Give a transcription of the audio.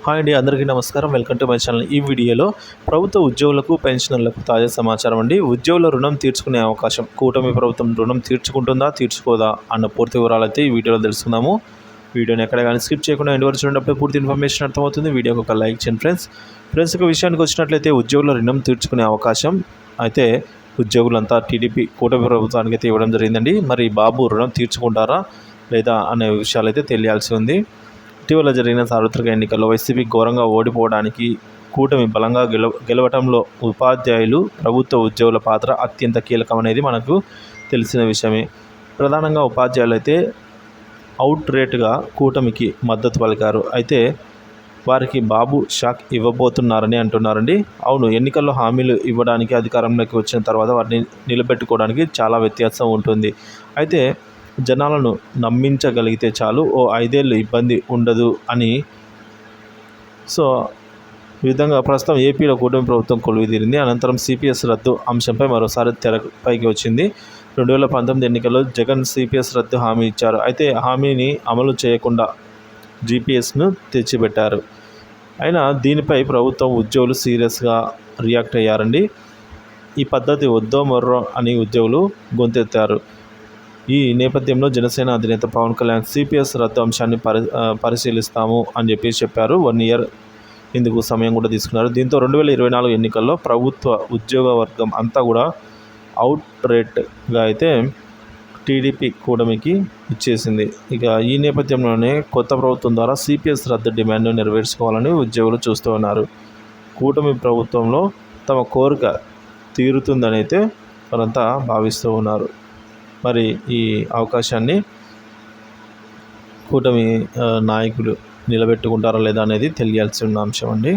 Hi అండి, అందరికీ నమస్కారం. Welcome to my channel. ఈ వీడియోలో ప్రభుత్వ ఉద్యోగులకు, పెన్షనర్లకు తాజా సమాచారం అండి. ఉద్యోగుల రుణం తీర్చుకునే అవకాశం. కూటమి ప్రభుత్వం రుణం తీర్చుకుంటుందా, తీర్చుకోదా అన్న పూర్తి వివరాలు అయితే ఈ వీడియోలో తెలుసుకుందాము. వీడియోని ఎక్కడ కానీ స్కిప్ చేయకుండా ఎండ్ వరకు చూడేటప్పుడు పూర్తి ఇన్ఫర్మేషన్ అర్థమవుతుంది. వీడియోకి ఒక లైక్ చేయండి ఫ్రెండ్స్. ఒక విషయానికి వచ్చినట్లయితే ఉద్యోగుల రుణం తీర్చుకునే అవకాశం అయితే ఉద్యోగులంతా టీడీపీ కూటమి ప్రభుత్వానికి అయితే ఇవ్వడం జరిగిందండి. మరి బాబు రుణం తీర్చుకుంటారా లేదా అనే విషయాలు అయితే తెలియాల్సి ఉంది. ఇటీవల జరిగిన సార్వత్రిక ఎన్నికల్లో వైసీపీ ఘోరంగా ఓడిపోవడానికి కూటమి బలంగా గెలవటంలో ఉపాధ్యాయులు, ప్రభుత్వ ఉద్యోగుల పాత్ర అత్యంత కీలకమనేది మనకు తెలిసిన విషయమే. ప్రధానంగా ఉపాధ్యాయులు అయితే అవుట్ రేట్గా కూటమికి మద్దతు పలికారు. అయితే వారికి బాబు షాక్ ఇవ్వబోతున్నారని అంటున్నారండి. అవును, ఎన్నికల్లో హామీలు ఇవ్వడానికి అధికారంలోకి వచ్చిన తర్వాత వాటిని నిలబెట్టుకోవడానికి చాలా వ్యత్యాసం ఉంటుంది. అయితే జనాలను నమ్మించగలిగితే చాలు, ఓ 5 ఏళ్ళు ఇబ్బంది ఉండదు అని. సో ఈ విధంగా ప్రస్తుతం ఏపీలో కూటమి ప్రభుత్వం కొలువుదీరింది. అనంతరం సిపిఎస్ రద్దు అంశంపై మరోసారి తెరపైకి వచ్చింది. 2019 ఎన్నికల్లో జగన్ సిపిఎస్ రద్దు హామీ ఇచ్చారు. అయితే హామీని అమలు చేయకుండా జీపీఎస్ను తెచ్చిపెట్టారు. అయినా దీనిపై ప్రభుత్వం, ఉద్యోగులు సీరియస్గా రియాక్ట్ అయ్యారండి. ఈ పద్ధతి వద్దో మొర్రో అని ఉద్యోగులు గొంతెత్తారు. ఈ నేపథ్యంలో జనసేన అధినేత పవన్ కళ్యాణ్ సిపిఎస్ రద్దు అంశాన్ని పరిశీలిస్తాము అని చెప్పారు. 1 ఇయర్ ఇందుకు సమయం కూడా తీసుకున్నారు. దీంతో 2024 ఎన్నికల్లో ప్రభుత్వ ఉద్యోగ వర్గం అంతా కూడా అవుట్ రేట్గా అయితే టీడీపీ కూటమికి ఇచ్చేసింది. ఇక ఈ నేపథ్యంలోనే కొత్త ప్రభుత్వం ద్వారా సిపిఎస్ రద్దు డిమాండ్ను నెరవేర్చుకోవాలని ఉద్యోగులు చూస్తూ ఉన్నారు. కూటమి ప్రభుత్వంలో తమ కోరిక తీరుతుందని అయితే వారంతా భావిస్తూ ఉన్నారు. మరి ఈ అవకాశాన్ని కూటమి నాయకులు నిలబెట్టుకుంటారా లేదా అనేది తెలియాల్సి ఉన్న అంశం అండి.